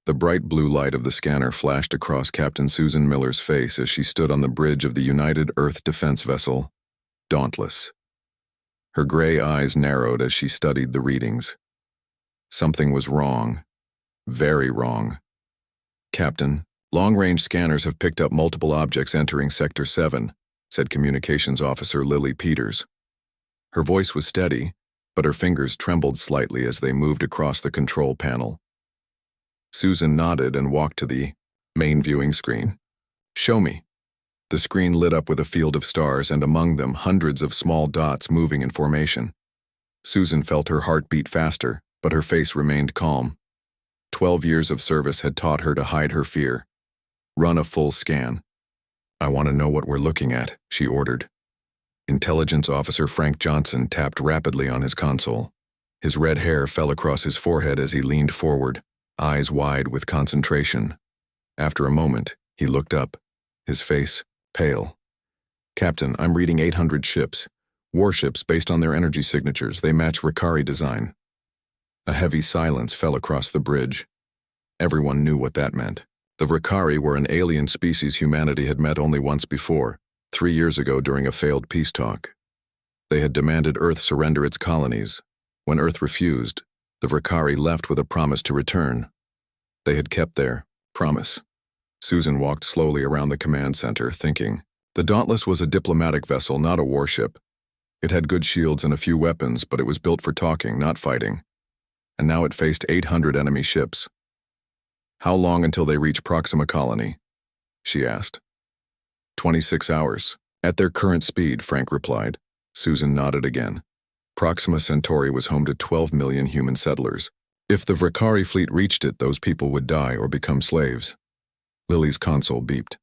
The bright blue light of the scanner flashed across Captain Susan Miller's face as she stood on the bridge of the United Earth Defense vessel, Dauntless. Her gray eyes narrowed as she studied the readings. Something was wrong. Very wrong. Captain, long-range scanners have picked up multiple objects entering Sector 7, said Communications Officer Lily Peters. Her voice was steady, but her fingers trembled slightly as they moved across the control panel. Susan nodded and walked to the main viewing screen. "Show me." The screen lit up with a field of stars, and among them hundreds of small dots moving in formation. Susan felt her heart beat faster, but her face remained calm. 12 years of service had taught her to hide her fear. "Run a full scan." "I want to know what we're looking at," she ordered. Intelligence Officer Frank Johnson tapped rapidly on his console. His red hair fell across his forehead as he leaned forward, eyes wide with concentration. After a moment, he looked up, his face pale. "Captain, I'm reading 800 ships. Warships based on their energy signatures. They match Ricari design." A heavy silence fell across the bridge. Everyone knew what that meant. The Ricari were an alien species humanity had met only once before, 3 years ago during a failed peace talk. They had demanded Earth surrender its colonies. When Earth refused, the Ricari left with a promise to return. They had kept their promise. Susan walked slowly around the command center, thinking. The Dauntless was a diplomatic vessel, not a warship. It had good shields and a few weapons, but it was built for talking, not fighting. And now it faced 800 enemy ships. "How long until they reach Proxima Colony?" she asked. 26 hours. At their current speed, Frank replied. Susan nodded again. Proxima Centauri was home to 12 million human settlers. If the Ricari fleet reached it, those people would die or become slaves. Lily's console beeped.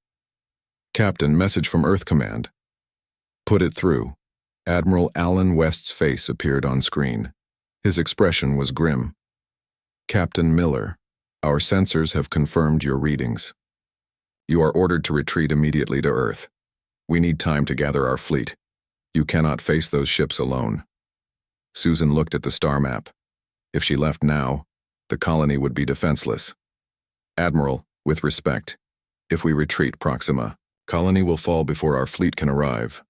"Captain, message from Earth Command." "Put it through." Admiral Alan West's face appeared on screen. His expression was grim. "Captain Miller, our sensors have confirmed your readings. You are ordered to retreat immediately to Earth. We need time to gather our fleet. You cannot face those ships alone." Susan looked at the star map. If she left now, the colony would be defenseless. "Admiral, with respect, if we retreat Proxima, colony will fall before our fleet can arrive."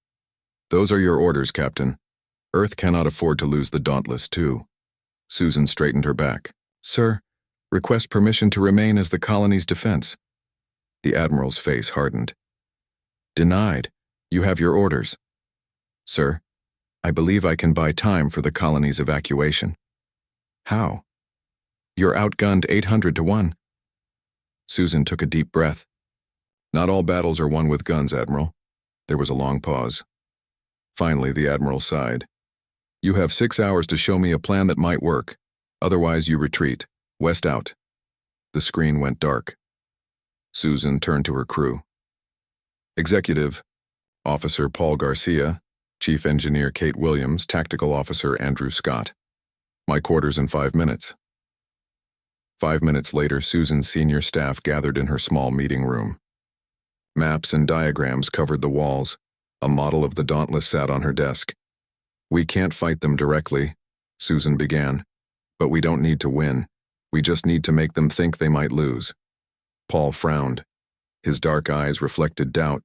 "Those are your orders, Captain. Earth cannot afford to lose the Dauntless, too." Susan straightened her back. "Sir, request permission to remain as the colony's defense." The Admiral's face hardened. "Denied. You have your orders." "Sir, I believe I can buy time for the colony's evacuation." "How?" "You're outgunned 800 to 1. Susan took a deep breath. "Not all battles are won with guns, Admiral." There was a long pause. Finally, the Admiral sighed. "You have 6 hours to show me a plan that might work. Otherwise, you retreat. West out." The screen went dark. Susan turned to her crew. "Executive, Officer Paul Garcia, Chief Engineer Kate Williams, Tactical Officer Andrew Scott. My quarters in 5 minutes." 5 minutes later, Susan's senior staff gathered in her small meeting room. Maps and diagrams covered the walls. A model of the Dauntless sat on her desk. "We can't fight them directly," Susan began. "But we don't need to win. We just need to make them think they might lose." Paul frowned. His dark eyes reflected doubt.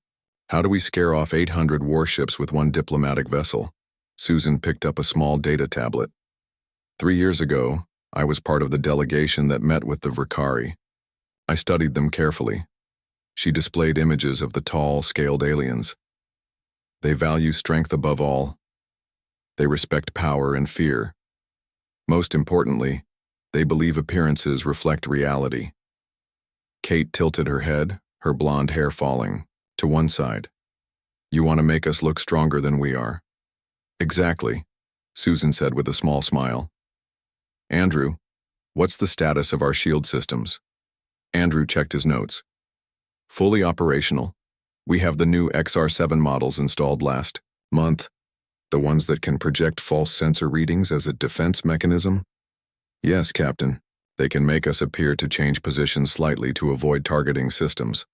"How do we scare off 800 warships with one diplomatic vessel?" Susan picked up a small data tablet. 3 years ago, I was part of the delegation that met with the Ricari. I studied them carefully. She displayed images of the tall, scaled aliens. They value strength above all. They respect power and fear. Most importantly, they believe appearances reflect reality. Kate tilted her head, her blonde hair falling to one side. "You want to make us look stronger than we are." "Exactly," Susan said with a small smile. "Andrew, what's the status of our shield systems?" Andrew checked his notes. "Fully operational. We have the new XR7 models installed last month. The ones that can project false sensor readings as a defense mechanism?" "Yes, Captain. They can make us appear to change positions slightly to avoid targeting systems."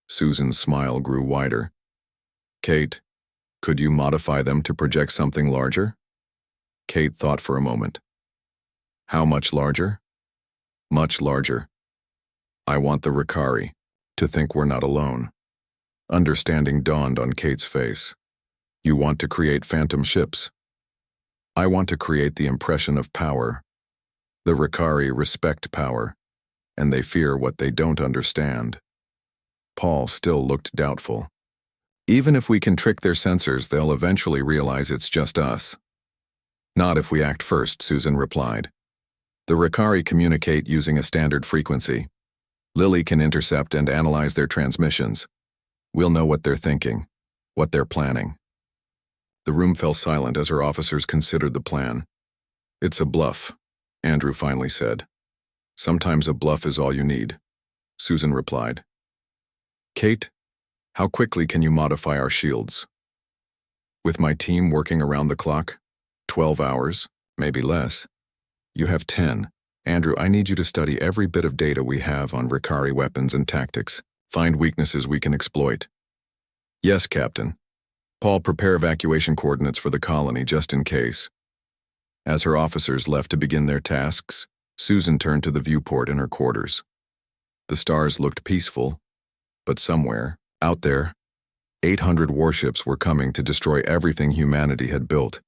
Susan's smile grew wider. "Kate, could you modify them to project something larger?" Kate thought for a moment. "How much larger?" "Much larger. I want the Ricari to think we're not alone. Understanding dawned on Kate's face. You want to create phantom ships. I want to create the impression of power. The Ricari respect power, and they fear what they don't understand. Paul still looked doubtful. Even if we can trick their sensors, they'll eventually realize it's just us. Not if we act first, Susan replied. The Ricari communicate using a standard frequency. Lily can intercept and analyze their transmissions. We'll know what they're thinking, what they're planning. The room fell silent as her officers considered the plan. It's a bluff, Andrew finally said. Sometimes a bluff is all you need, Susan replied. Kate, how quickly can you modify our shields? With my team working around the clock? 12 hours, maybe less. You have 10. Andrew, I need you to study every bit of data we have on Ricari weapons and tactics. Find weaknesses we can exploit. Yes, Captain. Paul, prepare evacuation coordinates for the colony just in case. As her officers left to begin their tasks, Susan turned to the viewport in her quarters. The stars looked peaceful, but somewhere, out there, 800 warships were coming to destroy everything humanity had built.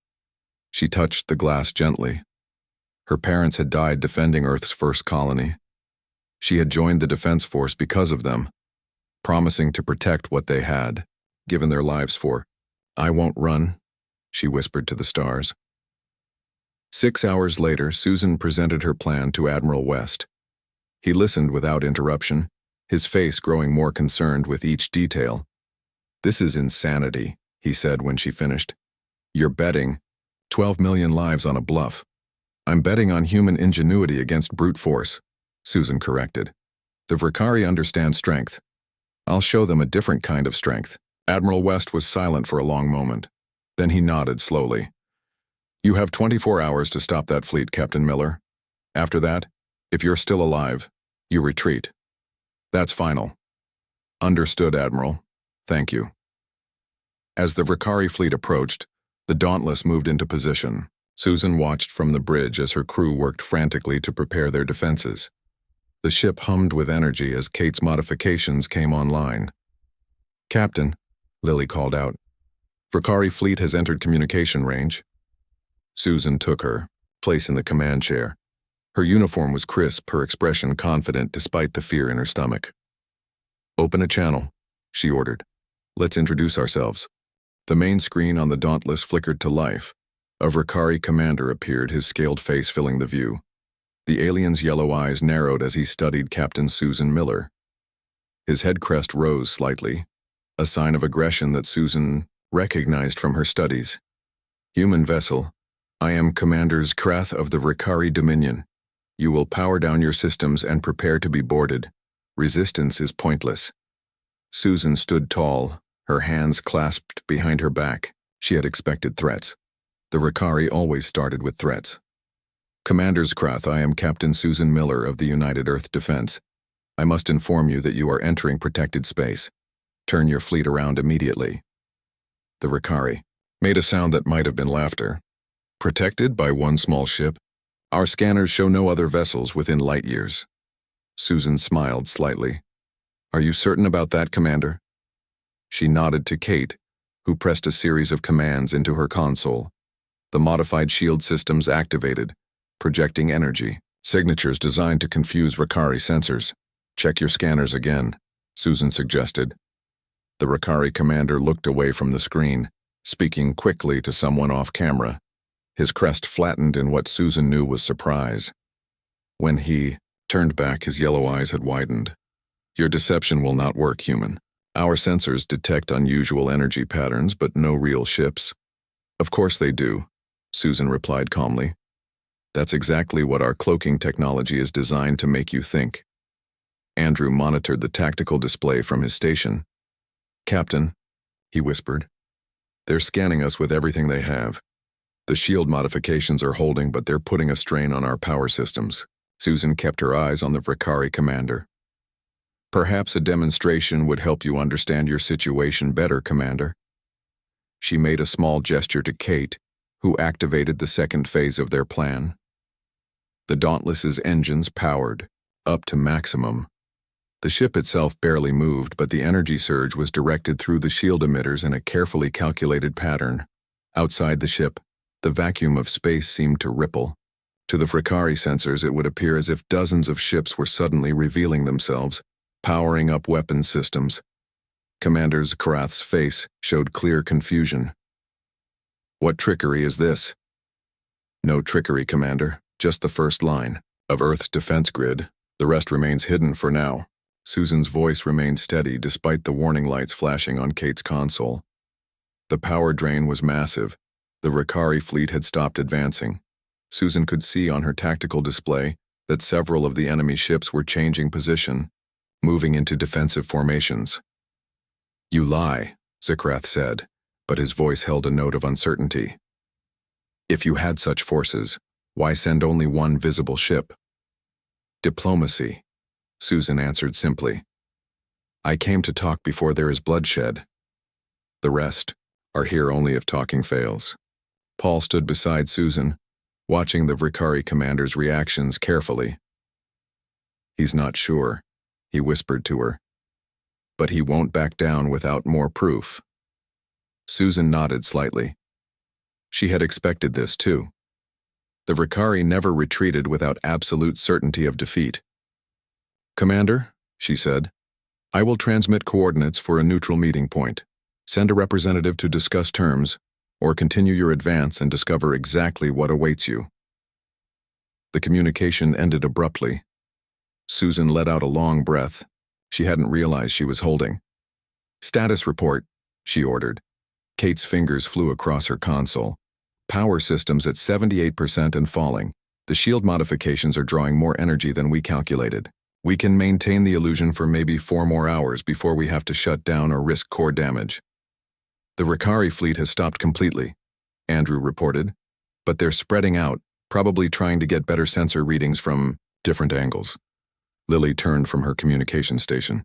She touched the glass gently. Her parents had died defending Earth's first colony. She had joined the Defense Force because of them, promising to protect what they had, given their lives for. I won't run, she whispered to the stars. 6 hours later, Susan presented her plan to Admiral West. He listened without interruption, his face growing more concerned with each detail. This is insanity, he said when she finished. You're betting 12 million lives on a bluff. I'm betting on human ingenuity against brute force, Susan corrected. The Ricari understand strength. I'll show them a different kind of strength. Admiral West was silent for a long moment. Then he nodded slowly. You have 24 hours to stop that fleet, Captain Miller. After that, if you're still alive, you retreat. That's final. Understood, Admiral. Thank you. As the Ricari fleet approached, the Dauntless moved into position. Susan watched from the bridge as her crew worked frantically to prepare their defenses. The ship hummed with energy as Kate's modifications came online. Captain, Lily called out. Ricari fleet has entered communication range. Susan took her place in the command chair. Her uniform was crisp, her expression confident despite the fear in her stomach. Open a channel, she ordered. Let's introduce ourselves. The main screen on the Dauntless flickered to life. A Ricari commander appeared, his scaled face filling the view. The alien's yellow eyes narrowed as he studied Captain Susan Miller. His head crest rose slightly, a sign of aggression that Susan recognized from her studies. Human vessel, I am Commanders Krath of the Ricari Dominion. You will power down your systems and prepare to be boarded. Resistance is pointless. Susan stood tall, her hands clasped behind her back. She had expected threats. The Ricari always started with threats. Commanders Krath, I am Captain Susan Miller of the United Earth Defense. I must inform you that you are entering protected space. Turn your fleet around immediately. The Ricari made a sound that might have been laughter. Protected by one small ship? Our scanners show no other vessels within light years. Susan smiled slightly. Are you certain about that, Commander? She nodded to Kate, who pressed a series of commands into her console. The modified shield systems activated, projecting energy. Signatures designed to confuse Ricari sensors. Check your scanners again, Susan suggested. The Ricari commander looked away from the screen, speaking quickly to someone off camera. His crest flattened in what Susan knew was surprise. When he turned back, his yellow eyes had widened. Your deception will not work, human. Our sensors detect unusual energy patterns, but no real ships. Of course they do, Susan replied calmly. That's exactly what our cloaking technology is designed to make you think. Andrew monitored the tactical display from his station. Captain, he whispered. They're scanning us with everything they have. The shield modifications are holding, but they're putting a strain on our power systems. Susan kept her eyes on the Ricari commander. Perhaps a demonstration would help you understand your situation better, Commander. She made a small gesture to Kate, who activated the second phase of their plan. The Dauntless's engines powered, up to maximum. The ship itself barely moved, but the energy surge was directed through the shield emitters in a carefully calculated pattern. Outside the ship, the vacuum of space seemed to ripple. To the Fricari sensors, it would appear as if dozens of ships were suddenly revealing themselves, powering up weapons systems. Commander Zkrath's face showed clear confusion. "What trickery is this?" "No trickery, Commander, just the first line of Earth's defense grid. The rest remains hidden for now." Susan's voice remained steady despite the warning lights flashing on Kate's console. The power drain was massive. The Fricari fleet had stopped advancing. Susan could see on her tactical display that several of the enemy ships were changing position, moving into defensive formations. "You lie," Zkrath said, but his voice held a note of uncertainty. "If you had such forces, why send only one visible ship?" "Diplomacy," Susan answered simply. "I came to talk before there is bloodshed. The rest are here only if talking fails." Paul stood beside Susan, watching the Fricari commander's reactions carefully. "He's not sure," he whispered to her. "But he won't back down without more proof." Susan nodded slightly. She had expected this too. The Fricari never retreated without absolute certainty of defeat. "Commander," she said, "I will transmit coordinates for a neutral meeting point. Send a representative to discuss terms, or continue your advance and discover exactly what awaits you." The communication ended abruptly. Susan let out a long breath. She hadn't realized she was holding. "Status report," she ordered. Kate's fingers flew across her console. "Power systems at 78% and falling. The shield modifications are drawing more energy than we calculated. We can maintain the illusion for maybe 4 more hours before we have to shut down or risk core damage." "The Fricari fleet has stopped completely," Andrew reported, "but they're spreading out, probably trying to get better sensor readings from different angles." Lily turned from her communication station.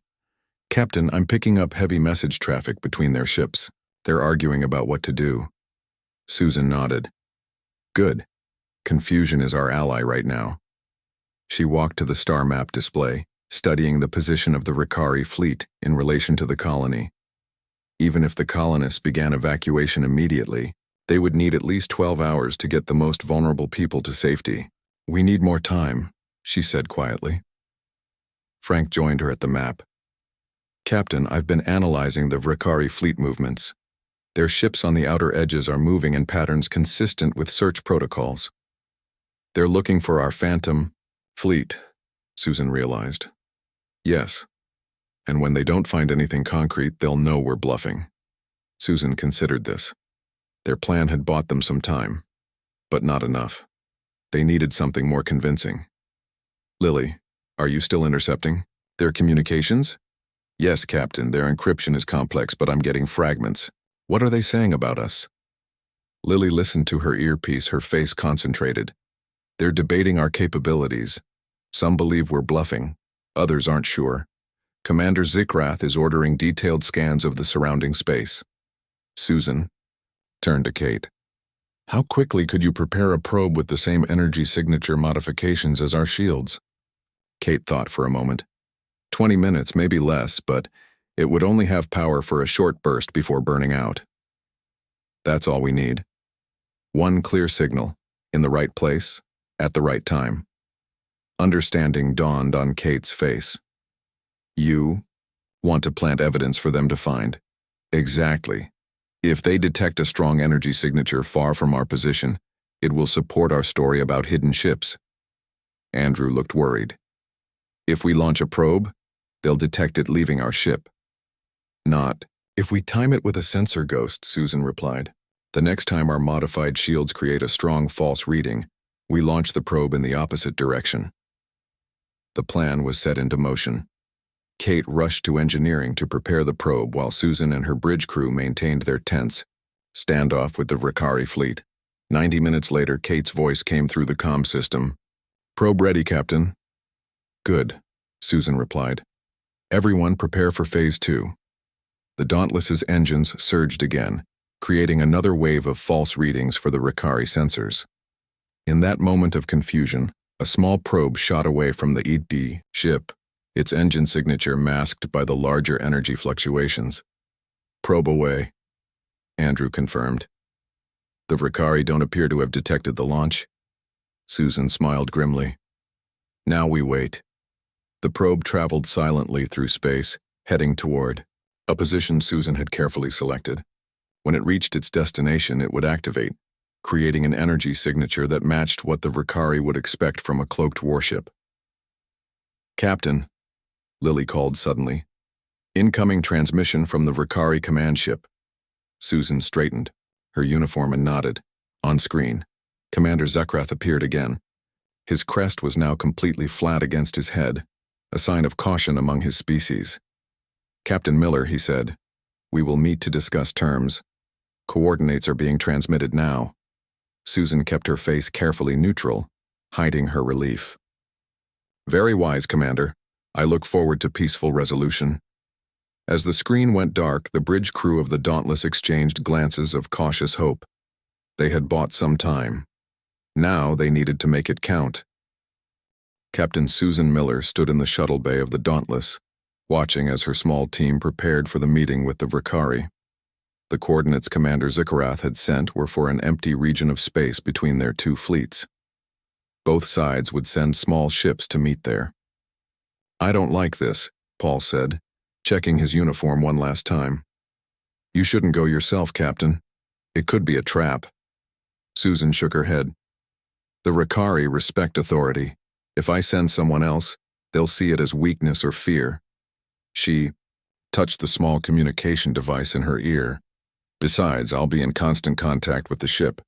"Captain, I'm picking up heavy message traffic between their ships. They're arguing about what to do." Susan nodded. "Good. Confusion is our ally right now." She walked to the star map display, studying the position of the Fricari fleet in relation to the colony. Even if the colonists began evacuation immediately, they would need at least 12 hours to get the most vulnerable people to safety. "We need more time," she said quietly. Frank joined her at the map. "Captain, I've been analyzing the Fricari fleet movements. Their ships on the outer edges are moving in patterns consistent with search protocols. They're looking for our Phantom fleet," Susan realized. "Yes. And when they don't find anything concrete, they'll know we're bluffing." Susan considered this. Their plan had bought them some time, but not enough. They needed something more convincing. "Lily, are you still intercepting their communications?" "Yes, Captain, their encryption is complex, but I'm getting fragments. What are they saying about us?" Lily listened to her earpiece, her face concentrated. "They're debating our capabilities. Some believe we're bluffing, others aren't sure. Commander Zkrath is ordering detailed scans of the surrounding space." Susan turned to Kate. "How quickly could you prepare a probe with the same energy signature modifications as our shields?" Kate thought for a moment. 20 minutes, maybe less, but it would only have power for a short burst before burning out. That's all we need. One clear signal, in the right place, at the right time. Understanding dawned on Kate's face. "You want to plant evidence for them to find." "Exactly. If they detect a strong energy signature far from our position, it will support our story about hidden ships." Andrew looked worried. "If we launch a probe, they'll detect it leaving our ship." "Not if we time it with a sensor ghost," Susan replied. "The next time our modified shields create a strong false reading, we launch the probe in the opposite direction." The plan was set into motion. Kate rushed to engineering to prepare the probe while Susan and her bridge crew maintained their tense standoff with the Fricari fleet. 90 minutes later, Kate's voice came through the comm system. "Probe ready, Captain." "Good," Susan replied. "Everyone prepare for Phase 2. The Dauntless's engines surged again, creating another wave of false readings for the Fricari sensors. In that moment of confusion, a small probe shot away from the ED ship its engine signature masked by the larger energy fluctuations. "Probe away," Andrew confirmed. "The Ricari don't appear to have detected the launch." Susan smiled grimly. "Now we wait." The probe traveled silently through space, heading toward a position Susan had carefully selected. When it reached its destination, it would activate, creating an energy signature that matched what the Ricari would expect from a cloaked warship. "Captain," Lily called suddenly. "Incoming transmission from the Ricari command ship." Susan straightened, her uniform, and nodded. On screen, Commander Zuckrath appeared again. His crest was now completely flat against his head, a sign of caution among his species. "Captain Miller," he said, "we will meet to discuss terms. Coordinates are being transmitted now." Susan kept her face carefully neutral, hiding her relief. "Very wise, Commander. I look forward to peaceful resolution." As the screen went dark, the bridge crew of the Dauntless exchanged glances of cautious hope. They had bought some time. Now they needed to make it count. Captain Susan Miller stood in the shuttle bay of the Dauntless, watching as her small team prepared for the meeting with the Ricari. The coordinates Commander Zuckrath had sent were for an empty region of space between their two fleets. Both sides would send small ships to meet there. "I don't like this," Paul said, checking his uniform one last time. "You shouldn't go yourself, Captain. It could be a trap." Susan shook her head. "The Ricari respect authority. If I send someone else, they'll see it as weakness or fear." She touched the small communication device in her ear. "Besides, I'll be in constant contact with the ship."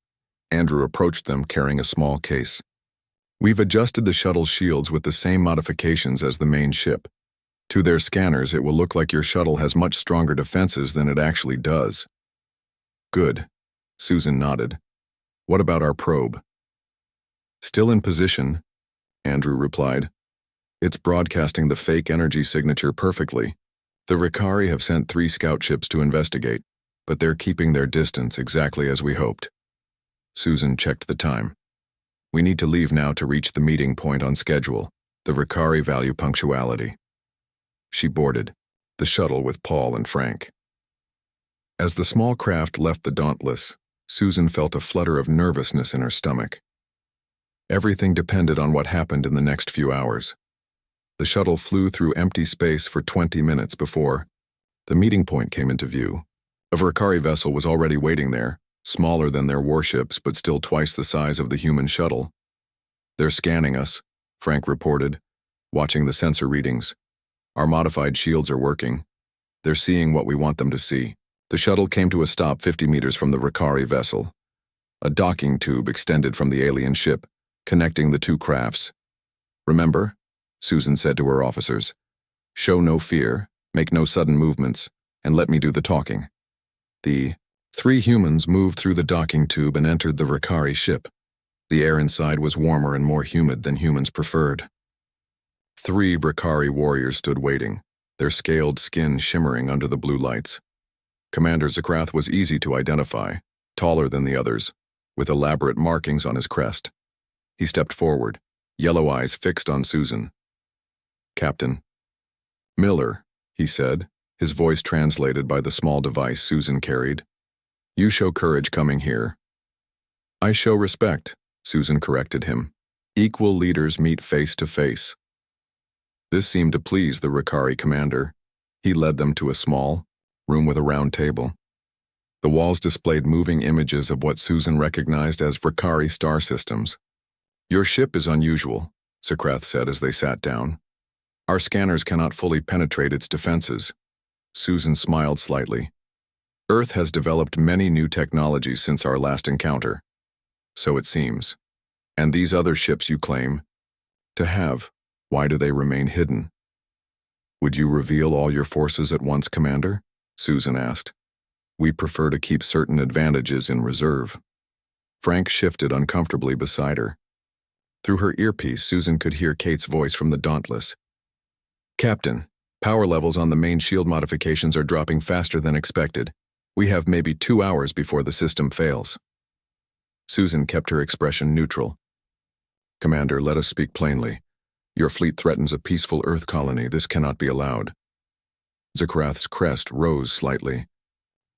Andrew approached them carrying a small case. "We've adjusted the shuttle's shields with the same modifications as the main ship. To their scanners, it will look like your shuttle has much stronger defenses than it actually does." "Good," Susan nodded. "What about our probe?" "Still in position," Andrew replied. "It's broadcasting the fake energy signature perfectly. The Ricari have sent 3 scout ships to investigate, but they're keeping their distance exactly as we hoped." Susan checked the time. "We need to leave now to reach the meeting point on schedule. The Ricari value punctuality." She boarded the shuttle with Paul and Frank. As the small craft left the Dauntless, Susan felt a flutter of nervousness in her stomach. Everything depended on what happened in the next few hours. The shuttle flew through empty space for 20 minutes before the meeting point came into view. A Ricari vessel was already waiting there, smaller than their warships but still twice the size of the human shuttle. "They're scanning us," Frank reported, watching the sensor readings. "Our modified shields are working. They're seeing what we want them to see." The shuttle came to a stop 50 meters from the Ricari vessel. A docking tube extended from the alien ship, connecting the two crafts. "Remember," Susan said to her officers, "show no fear, make no sudden movements, and let me do the talking." The 3 humans moved through the docking tube and entered the Ricari ship. The air inside was warmer and more humid than humans preferred. 3 Ricari warriors stood waiting, their scaled skin shimmering under the blue lights. Commander Zuckrath was easy to identify, taller than the others, with elaborate markings on his crest. He stepped forward, yellow eyes fixed on Susan. "Captain Miller," he said, his voice translated by the small device Susan carried. "You show courage coming here." "I show respect," Susan corrected him. "Equal leaders meet face to face." This seemed to please the Ricari commander. He led them to a small room with a round table. The walls displayed moving images of what Susan recognized as Ricari star systems. "Your ship is unusual," Zuckrath said as they sat down. "Our scanners cannot fully penetrate its defenses." Susan smiled slightly. "Earth has developed many new technologies since our last encounter." "So it seems. And these other ships you claim to have, why do they remain hidden?" "Would you reveal all your forces at once, Commander?" Susan asked. "We prefer to keep certain advantages in reserve." Frank shifted uncomfortably beside her. Through her earpiece, Susan could hear Kate's voice from the Dauntless. "Captain, power levels on the main shield modifications are dropping faster than expected. We have maybe 2 hours before the system fails." Susan kept her expression neutral. "Commander, let us speak plainly. Your fleet threatens a peaceful Earth colony. This cannot be allowed. Zakrath's crest rose slightly.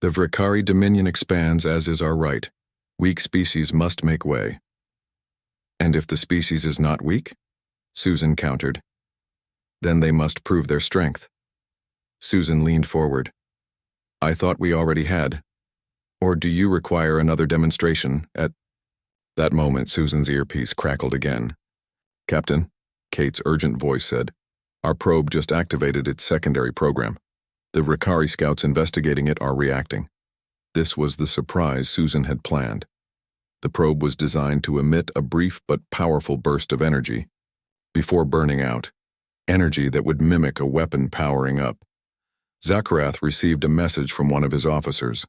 The Vrikari dominion expands, as is our right. Weak species must make way. And if the species is not weak? Susan countered. Then they must prove their strength. Susan leaned forward. I thought we already had. Or do you require another demonstration? At that moment, Susan's earpiece crackled again. Captain, Kate's urgent voice said, our probe just activated its secondary program. The Vrikari scouts investigating it are reacting. This was the surprise Susan had planned. The probe was designed to emit a brief but powerful burst of energy, before burning out, energy that would mimic a weapon powering up. Zakrath received a message from one of his officers.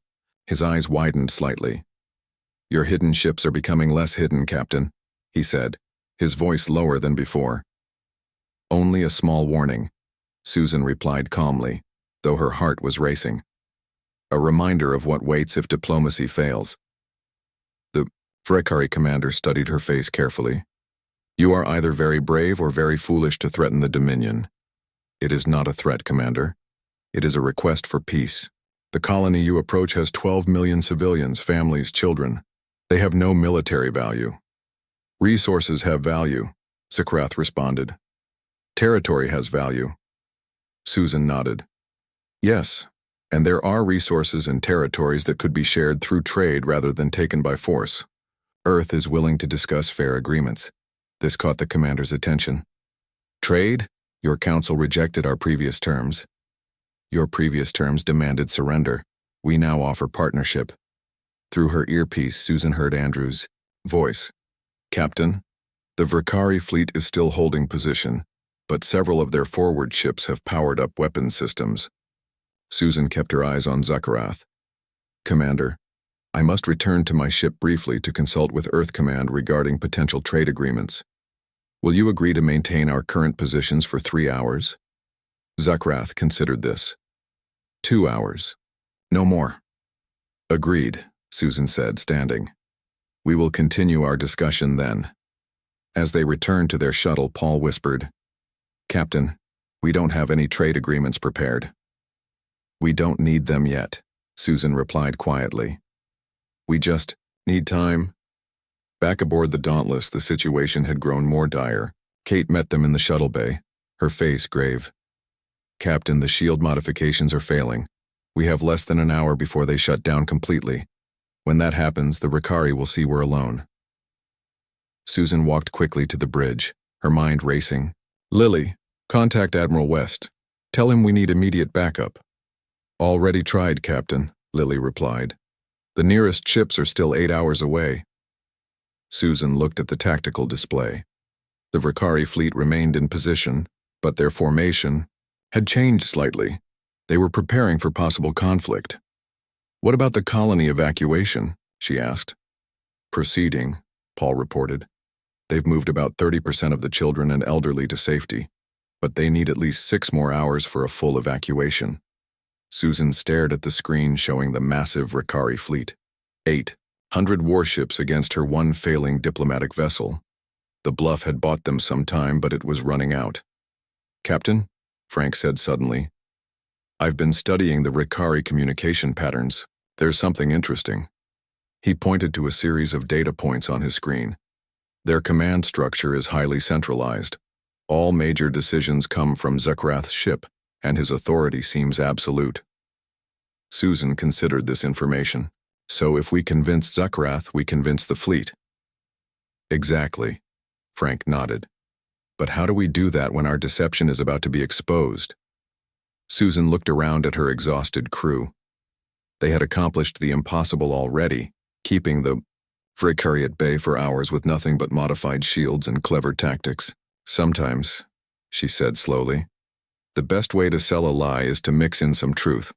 His eyes widened slightly. Your hidden ships are becoming less hidden, Captain, he said, his voice lower than before. Only a small warning, Susan replied calmly, though her heart was racing. A reminder of what waits if diplomacy fails. The Vrikari commander studied her face carefully. You are either very brave or very foolish to threaten the Dominion. It is not a threat, Commander. It is a request for peace. The colony you approach has 12 million civilians, families, children. They have no military value. Resources have value, Zakrath responded. Territory has value. Susan nodded. Yes, and there are resources and territories that could be shared through trade rather than taken by force. Earth is willing to discuss fair agreements. This caught the commander's attention. Trade? Your council rejected our previous terms. Your previous terms demanded surrender. We now offer partnership. Through her earpiece, Susan heard Andrew's voice. Captain, the Vrikari fleet is still holding position, but several of their forward ships have powered up weapons systems. Susan kept her eyes on Zakrath. Commander, I must return to my ship briefly to consult with Earth Command regarding potential trade agreements. Will you agree to maintain our current positions for 3 hours? Zakrath considered this. 2 hours. No more. Agreed, Susan said, standing. We will continue our discussion then. As they returned to their shuttle, Paul whispered, Captain, we don't have any trade agreements prepared. We don't need them yet, Susan replied quietly. We just need time. Back aboard the Dauntless, the situation had grown more dire. Kate met them in the shuttle bay, her face grave. Captain, the shield modifications are failing. We have less than an hour before they shut down completely. When that happens, the Vrikari will see we're alone. Susan walked quickly to the bridge, her mind racing. Lily, contact Admiral West. Tell him we need immediate backup. Already tried, Captain, Lily replied. The nearest ships are still 8 hours away. Susan looked at the tactical display. The Vrikari fleet remained in position, but their formation had changed slightly. They were preparing for possible conflict. What about the colony evacuation? She asked. Proceeding, Paul reported. They've moved about 30% of the children and elderly to safety, but they need at least 6 more hours for a full evacuation. Susan stared at the screen showing the massive Vrikari fleet. 800 warships against her one failing diplomatic vessel. The bluff had bought them some time, but it was running out. Captain, Frank said suddenly, I've been studying the Vrikari communication patterns. There's something interesting. He pointed to a series of data points on his screen. Their command structure is highly centralized. All major decisions come from Zakrath's ship, and his authority seems absolute. Susan considered this information. So if we convince Zakrath, we convince the fleet. Exactly, Frank nodded. But how do we do that when our deception is about to be exposed? Susan looked around at her exhausted crew. They had accomplished the impossible already, keeping the Vrikari at bay for hours with nothing but modified shields and clever tactics. Sometimes, she said slowly, the best way to sell a lie is to mix in some truth.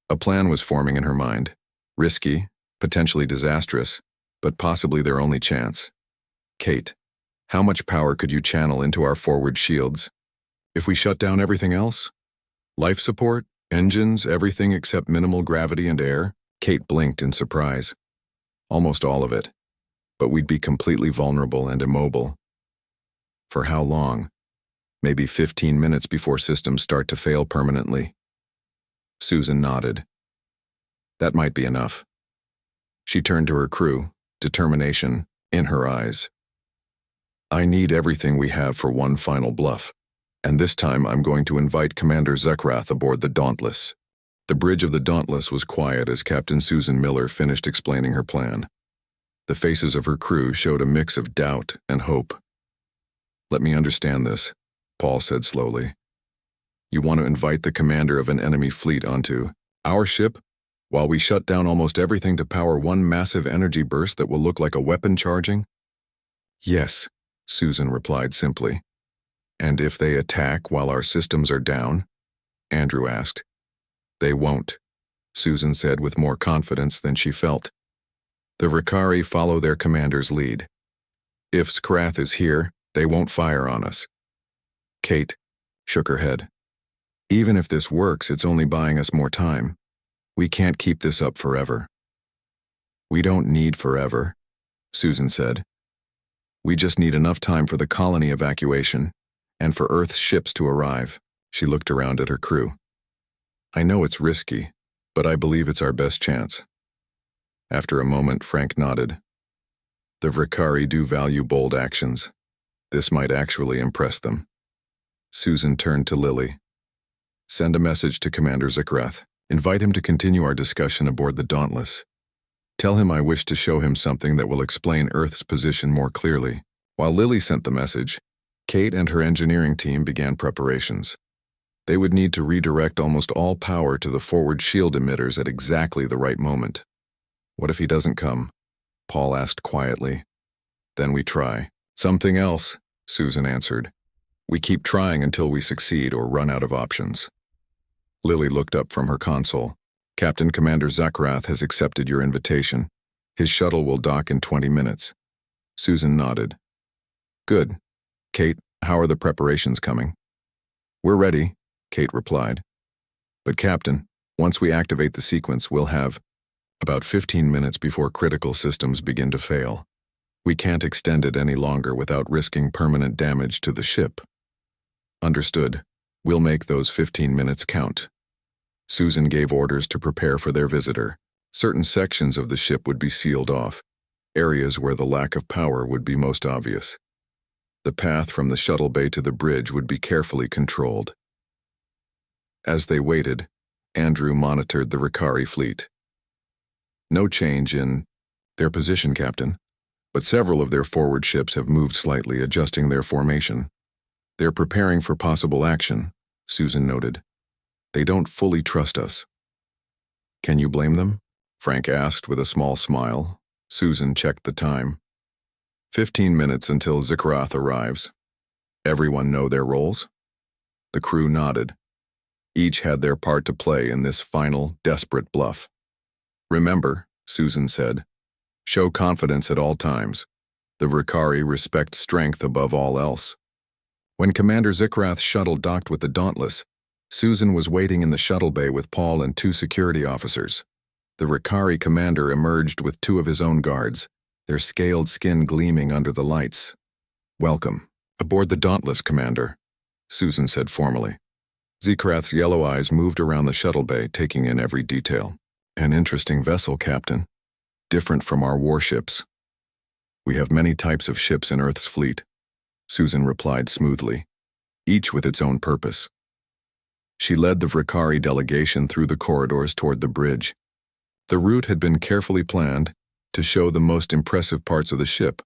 A plan was forming in her mind. Risky, potentially disastrous, but possibly their only chance. Kate, how much power could you channel into our forward shields? If we shut down everything else? Life support, engines, everything except minimal gravity and air? Kate blinked in surprise. Almost all of it. But we'd be completely vulnerable and immobile. For how long? Maybe 15 minutes before systems start to fail permanently. Susan nodded. That might be enough. She turned to her crew, determination in her eyes. I need everything we have for one final bluff, and this time I'm going to invite Commander Zekrath aboard the Dauntless. The bridge of the Dauntless was quiet as Captain Susan Miller finished explaining her plan. The faces of her crew showed a mix of doubt and hope. Let me understand this, Paul said slowly. You want to invite the commander of an enemy fleet onto our ship, while we shut down almost everything to power one massive energy burst that will look like a weapon charging? Yes, Susan replied simply. And if they attack while our systems are down? Andrew asked. They won't, Susan said with more confidence than she felt. The Ricari follow their commander's lead. If Skrath is here, they won't fire on us. Kate shook her head. Even if this works, it's only buying us more time. We can't keep this up forever. We don't need forever, Susan said. We just need enough time for the colony evacuation and for Earth's ships to arrive. She looked around at her crew. I know it's risky, but I believe it's our best chance. After a moment, Frank nodded. The Ricari do value bold actions. This might actually impress them. Susan turned to Lily. Send a message to Commander Zekrath. Invite him to continue our discussion aboard the Dauntless. Tell him I wish to show him something that will explain Earth's position more clearly. While Lily sent the message, Kate and her engineering team began preparations. They would need to redirect almost all power to the forward shield emitters at exactly the right moment. What if he doesn't come? Paul asked quietly. Then we try. Something else, Susan answered. We keep trying until we succeed or run out of options. Lily looked up from her console. Captain Commander Zekrath has accepted your invitation. His shuttle will dock in 20 minutes. Susan nodded. Good. Kate, how are the preparations coming? We're ready, Kate replied. But Captain, once we activate the sequence, we'll have about 15 minutes before critical systems begin to fail. We can't extend it any longer without risking permanent damage to the ship. Understood. We'll make those 15 minutes count. Susan gave orders to prepare for their visitor. Certain sections of the ship would be sealed off, areas where the lack of power would be most obvious. The path from the shuttle bay to the bridge would be carefully controlled. As they waited, Andrew monitored the Ricari fleet. No change in their position, Captain, but several of their forward ships have moved slightly, adjusting their formation. They're preparing for possible action, Susan noted. They don't fully trust us. Can you blame them? Frank asked with a small smile. Susan checked the time. 15 minutes until Zekrath arrives. Everyone know their roles? The crew nodded. Each had their part to play in this final, desperate bluff. Remember, Susan said, show confidence at all times. The Ricari respect strength above all else. When Commander Zekrath's shuttle docked with the Dauntless, Susan was waiting in the shuttle bay with Paul and 2 security officers. The Ricari commander emerged with 2 of his own guards, their scaled skin gleaming under the lights. Welcome. Aboard the Dauntless, Commander, Susan said formally. Zekrath's yellow eyes moved around the shuttle bay, taking in every detail. An interesting vessel, Captain. Different from our warships. We have many types of ships in Earth's fleet, Susan replied smoothly, each with its own purpose. She led the Ricari delegation through the corridors toward the bridge. The route had been carefully planned to show the most impressive parts of the ship,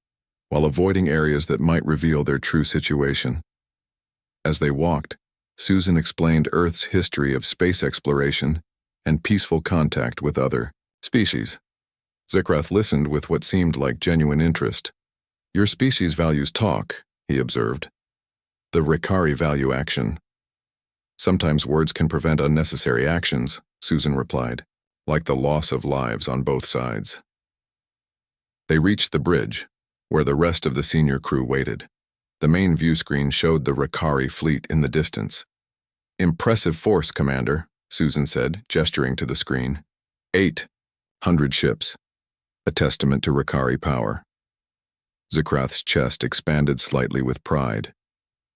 while avoiding areas that might reveal their true situation. As they walked, Susan explained Earth's history of space exploration and peaceful contact with other species. Zekrath listened with what seemed like genuine interest. Your species values talk, he observed. The Ricari value action. Sometimes words can prevent unnecessary actions, Susan replied, like the loss of lives on both sides. They reached the bridge, where the rest of the senior crew waited. The main view screen showed the Ricari fleet in the distance. Impressive force, Commander, Susan said, gesturing to the screen. 800 ships. A testament to Ricari power. Zikrath's chest expanded slightly with pride.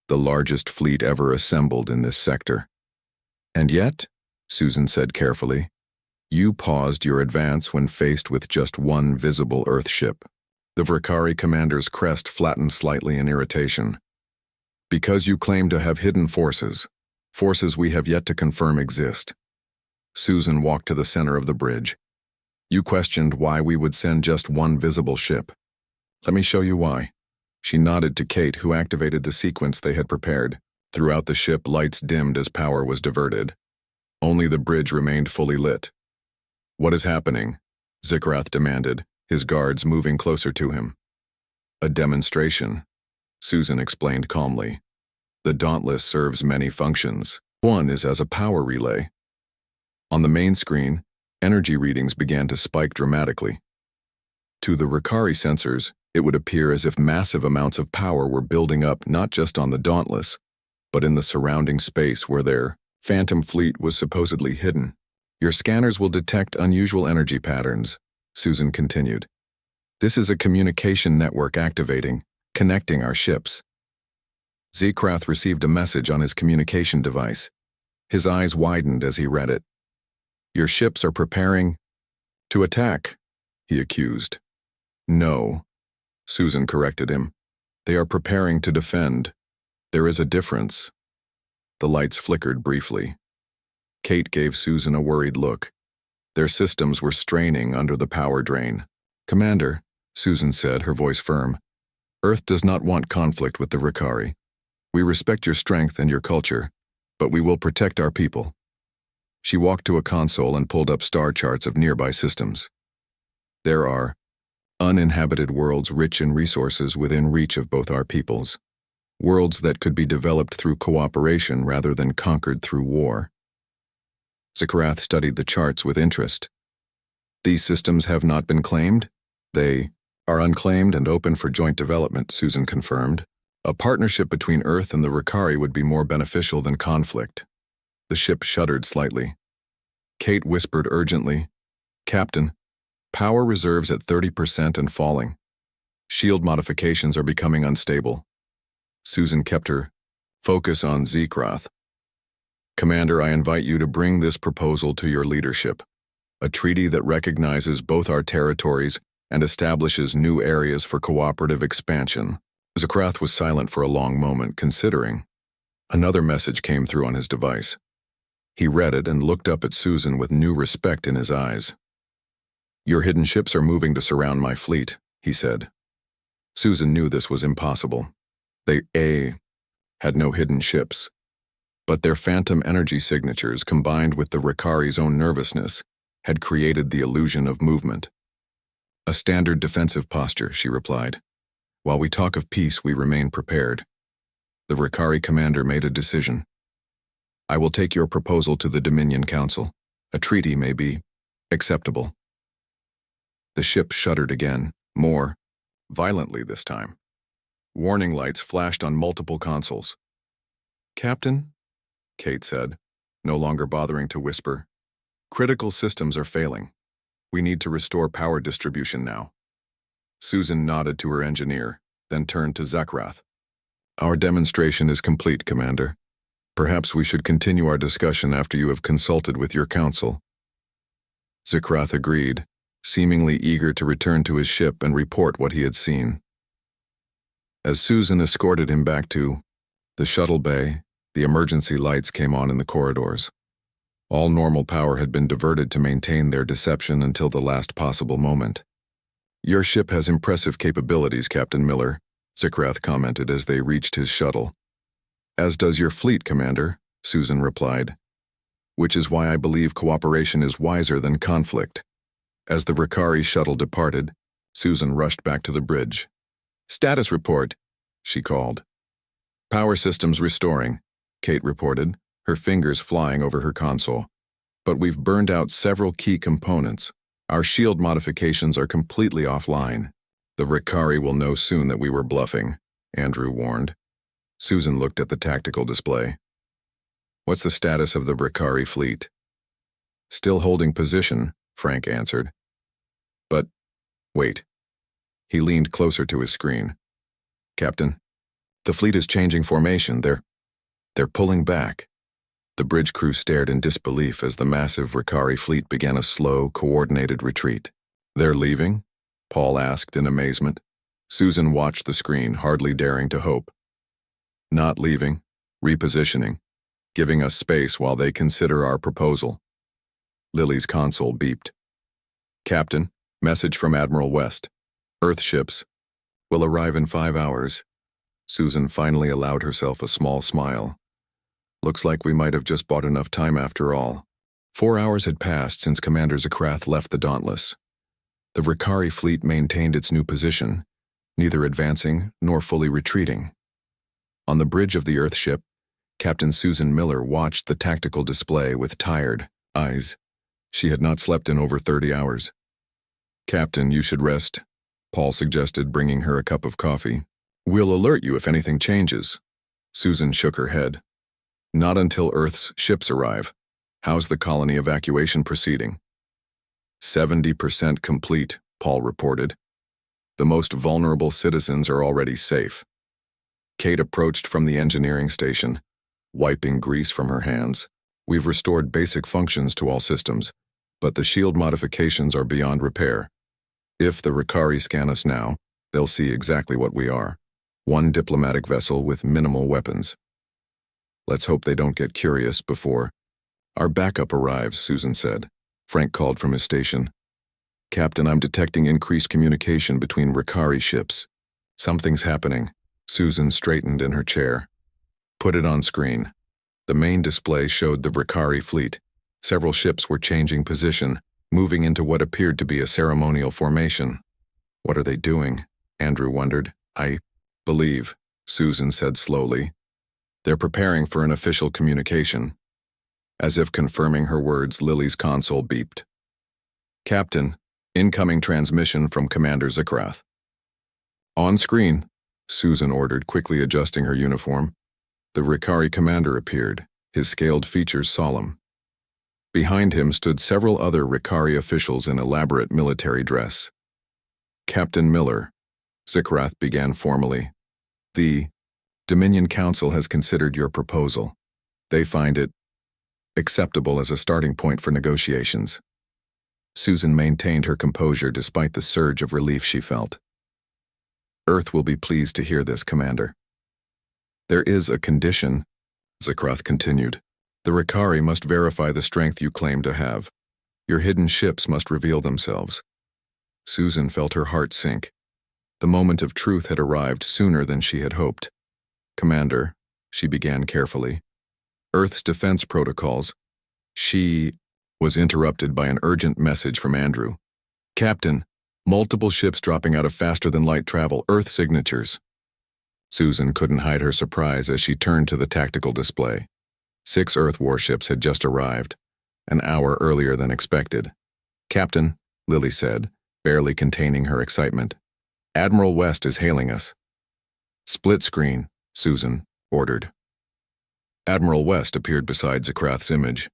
The largest fleet ever assembled in this sector. And yet, Susan said carefully, you paused your advance when faced with just one visible Earth ship. The Vrikari commander's crest flattened slightly in irritation. Because you claim to have hidden forces we have yet to confirm exist. Susan walked to the center of the bridge. You questioned why we would send just one visible ship. Let me show you why. She nodded to Kate, who activated the sequence they had prepared. Throughout the ship, lights dimmed as power was diverted. Only the bridge remained fully lit. What is happening? Zikrath demanded, his guards moving closer to him. A demonstration, Susan explained calmly. The Dauntless serves many functions. One is as a power relay. On the main screen, energy readings began to spike dramatically. To the Vrikari sensors, it would appear as if massive amounts of power were building up not just on the Dauntless, but in the surrounding space where their phantom fleet was supposedly hidden. Your scanners will detect unusual energy patterns, Susan continued. This is a communication network activating, connecting our ships. Zikrath received a message on his communication device. His eyes widened as he read it. Your ships are preparing to attack, he accused. No, Susan corrected him. They are preparing to defend. There is a difference. The lights flickered briefly. Kate gave Susan a worried look. Their systems were straining under the power drain. Commander, Susan said, her voice firm, Earth does not want conflict with the Vrikari. We respect your strength and your culture, but we will protect our people. She walked to a console and pulled up star charts of nearby systems. There are uninhabited worlds rich in resources within reach of both our peoples. Worlds that could be developed through cooperation rather than conquered through war. Zikrath studied the charts with interest. These systems have not been claimed? They are unclaimed and open for joint development, Susan confirmed. A partnership between Earth and the Vrikari would be more beneficial than conflict. The ship shuddered slightly. Kate whispered urgently, Captain, power reserves at 30% and falling. Shield modifications are becoming unstable. Susan kept her focus on Zikrath. Commander, I invite you to bring this proposal to your leadership. A treaty that recognizes both our territories and establishes new areas for cooperative expansion. Zikrath was silent for a long moment, considering. Another message came through on his device. He read it and looked up at Susan with new respect in his eyes. Your hidden ships are moving to surround my fleet, he said. Susan knew this was impossible. They had no hidden ships. But their phantom energy signatures, combined with the Vrikari's own nervousness, had created the illusion of movement. A standard defensive posture, she replied. While we talk of peace, we remain prepared. The Vrikari commander made a decision. I will take your proposal to the Dominion Council. A treaty may be acceptable. The ship shuddered again, more violently this time. Warning lights flashed on multiple consoles. Captain, Kate said, no longer bothering to whisper, critical systems are failing. We need to restore power distribution now. Susan nodded to her engineer, then turned to Zikrath. Our demonstration is complete, Commander. Perhaps we should continue our discussion after you have consulted with your council. Zikrath agreed, seemingly eager to return to his ship and report what he had seen. As Susan escorted him back to the shuttle bay, the emergency lights came on in the corridors. All normal power had been diverted to maintain their deception until the last possible moment. Your ship has impressive capabilities, Captain Miller, Zikrath commented as they reached his shuttle. As does your fleet, Commander, Susan replied. Which is why I believe cooperation is wiser than conflict. As the Vrikari shuttle departed, Susan rushed back to the bridge. Status report, she called. Power systems restoring, Kate reported, her fingers flying over her console. But we've burned out several key components. Our shield modifications are completely offline. The Vrikari will know soon that we were bluffing, Andrew warned. Susan looked at the tactical display. What's the status of the Vrikari fleet? Still holding position, Frank answered. But, wait. He leaned closer to his screen. Captain, the fleet is changing formation. They're pulling back. The bridge crew stared in disbelief as the massive Ricari fleet began a slow, coordinated retreat. They're leaving? Paul asked in amazement. Susan watched the screen, hardly daring to hope. Not leaving, repositioning, giving us space while they consider our proposal. Lily's console beeped. Captain, message from Admiral West. Earth ships will arrive in 5 hours. Susan finally allowed herself a small smile. Looks like we might have just bought enough time after all. 4 hours had passed since Commander Zakrath left the Dauntless. The Ricari fleet maintained its new position, neither advancing nor fully retreating. On the bridge of the Earthship, Captain Susan Miller watched the tactical display with tired eyes. She had not slept in over 30 hours. Captain, you should rest, Paul suggested, bringing her a cup of coffee. We'll alert you if anything changes. Susan shook her head. Not until Earth's ships arrive. How's the colony evacuation proceeding? 70% complete, Paul reported. The most vulnerable citizens are already safe. Kate approached from the engineering station, wiping grease from her hands. We've restored basic functions to all systems, but the shield modifications are beyond repair. If the Ricari scan us now, they'll see exactly what we are. One diplomatic vessel with minimal weapons. Let's hope they don't get curious before our backup arrives, Susan said. Frank called from his station. Captain, I'm detecting increased communication between Ricari ships. Something's happening. Susan straightened in her chair. Put it on screen. The main display showed the Ricari fleet. Several ships were changing position, moving into what appeared to be a ceremonial formation. What are they doing? Andrew wondered. I believe, Susan said slowly. They're preparing for an official communication. As if confirming her words, Lily's console beeped. Captain, incoming transmission from Commander Zakrath. On screen, Susan ordered, quickly adjusting her uniform. The Ricari commander appeared, his scaled features solemn. Behind him stood several other Ricari officials in elaborate military dress. Captain Miller, Zakrath began formally. The Dominion Council has considered your proposal. They find it acceptable as a starting point for negotiations. Susan maintained her composure despite the surge of relief she felt. Earth will be pleased to hear this, Commander. There is a condition, Zakrath continued. The Ricari must verify the strength you claim to have. Your hidden ships must reveal themselves. Susan felt her heart sink. The moment of truth had arrived sooner than she had hoped. Commander, she began carefully. Earth's defense protocols. She was interrupted by an urgent message from Andrew. Captain, multiple ships dropping out of faster-than-light travel, Earth signatures. Susan couldn't hide her surprise as she turned to the tactical display. 6 Earth warships had just arrived, an hour earlier than expected. Captain, Lily said, barely containing her excitement. Admiral West is hailing us. Split screen, Susan ordered. Admiral West appeared beside Zakrath's image.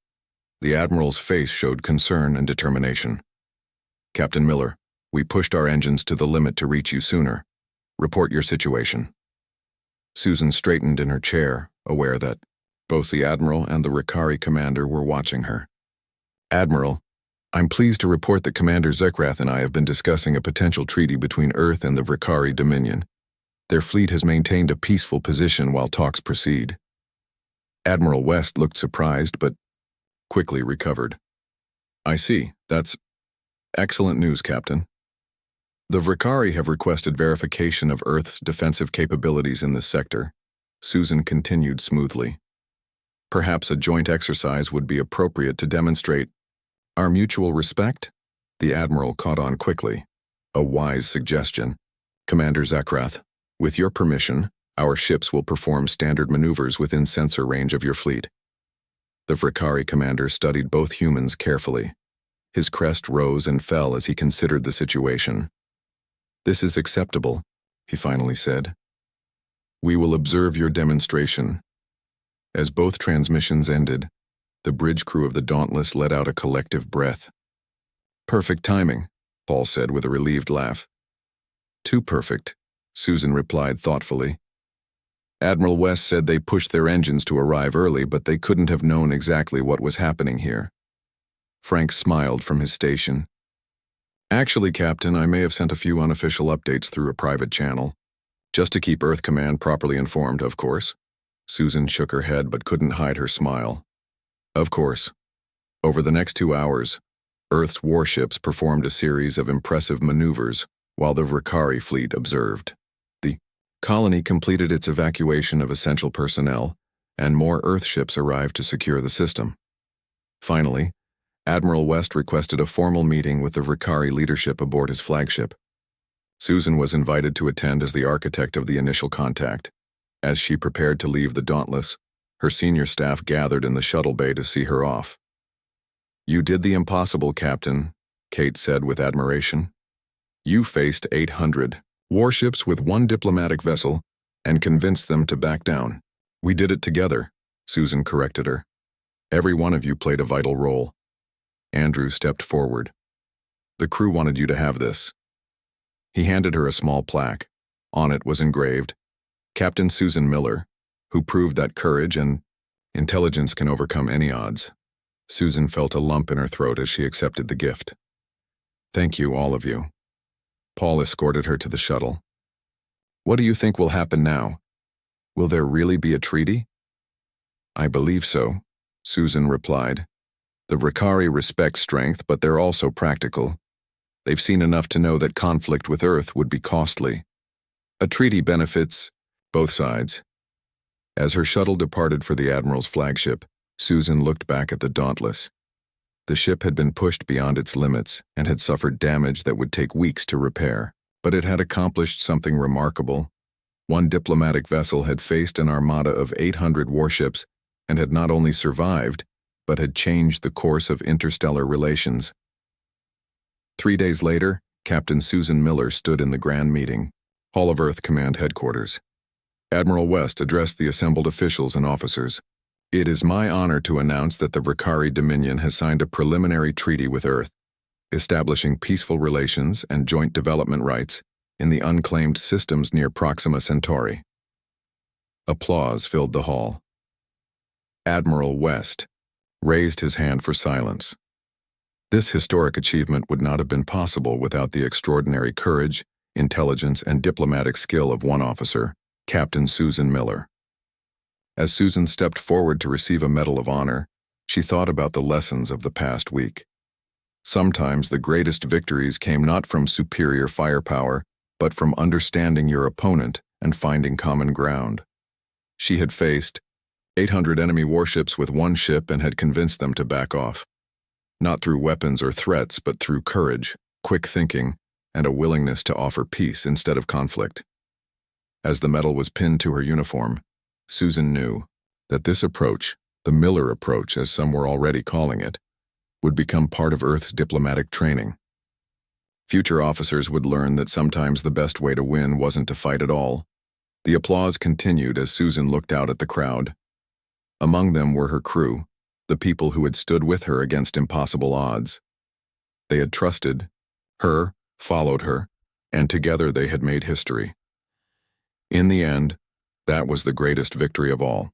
The Admiral's face showed concern and determination. Captain Miller, we pushed our engines to the limit to reach you sooner. Report your situation. Susan straightened in her chair, aware that both the Admiral and the Ricari commander were watching her. Admiral, I'm pleased to report that Commander Zakrath and I have been discussing a potential treaty between Earth and the Ricari Dominion. Their fleet has maintained a peaceful position while talks proceed. Admiral West looked surprised but quickly recovered. I see. That's excellent news, Captain. The Ricari have requested verification of Earth's defensive capabilities in this sector. Susan continued smoothly. Perhaps a joint exercise would be appropriate to demonstrate our mutual respect? The Admiral caught on quickly. A wise suggestion. Commander Zakrath, with your permission, our ships will perform standard maneuvers within sensor range of your fleet. The Ricari commander studied both humans carefully. His crest rose and fell as he considered the situation. This is acceptable, he finally said. We will observe your demonstration. As both transmissions ended, the bridge crew of the Dauntless let out a collective breath. Perfect timing, Paul said with a relieved laugh. Too perfect, Susan replied thoughtfully. Admiral West said they pushed their engines to arrive early, but they couldn't have known exactly what was happening here. Frank smiled from his station. Actually, Captain, I may have sent a few unofficial updates through a private channel. Just to keep Earth Command properly informed, of course. Susan shook her head but couldn't hide her smile. Of course. Over the next 2 hours, Earth's warships performed a series of impressive maneuvers while the Ricari fleet observed. The colony completed its evacuation of essential personnel, and more Earth ships arrived to secure the system. Finally, Admiral West requested a formal meeting with the Ricari leadership aboard his flagship. Susan was invited to attend as the architect of the initial contact. As she prepared to leave the Dauntless, her senior staff gathered in the shuttle bay to see her off. "You did the impossible, Captain," Kate said with admiration. "You faced 800 warships with 1 diplomatic vessel and convinced them to back down." "We did it together," Susan corrected her. "Every one of you played a vital role." Andrew stepped forward. "The crew wanted you to have this." He handed her a small plaque. On it was engraved, "Captain Susan Miller, who proved that courage and intelligence can overcome any odds." Susan felt a lump in her throat as she accepted the gift. "Thank you, all of you." Paul escorted her to the shuttle. "What do you think will happen now? Will there really be a treaty?" "I believe so," Susan replied. "The Ricari respect strength, but they're also practical. They've seen enough to know that conflict with Earth would be costly. A treaty benefits both sides." As her shuttle departed for the Admiral's flagship, Susan looked back at the Dauntless. The ship had been pushed beyond its limits and had suffered damage that would take weeks to repair, but it had accomplished something remarkable. 1 diplomatic vessel had faced an armada of 800 warships and had not only survived, but had changed the course of interstellar relations. 3 days later, Captain Susan Miller stood in the grand meeting, Hall of Earth Command Headquarters. Admiral West addressed the assembled officials and officers. "It is my honor to announce that the Ricari Dominion has signed a preliminary treaty with Earth, establishing peaceful relations and joint development rights in the unclaimed systems near Proxima Centauri." Applause filled the hall. Admiral West raised his hand for silence. This historic achievement would not have been possible without the extraordinary courage, intelligence, and diplomatic skill of one officer, Captain Susan Miller. As Susan stepped forward to receive a Medal of Honor, she thought about the lessons of the past week. Sometimes the greatest victories came not from superior firepower, but from understanding your opponent and finding common ground. She had faced 800 enemy warships with 1 ship and had convinced them to back off. Not through weapons or threats, but through courage, quick thinking, and a willingness to offer peace instead of conflict. As the medal was pinned to her uniform, Susan knew that this approach, the Miller approach as some were already calling it, would become part of Earth's diplomatic training. Future officers would learn that sometimes the best way to win wasn't to fight at all. The applause continued as Susan looked out at the crowd. Among them were her crew, the people who had stood with her against impossible odds. They had trusted her, followed her, and together they had made history. In the end, that was the greatest victory of all.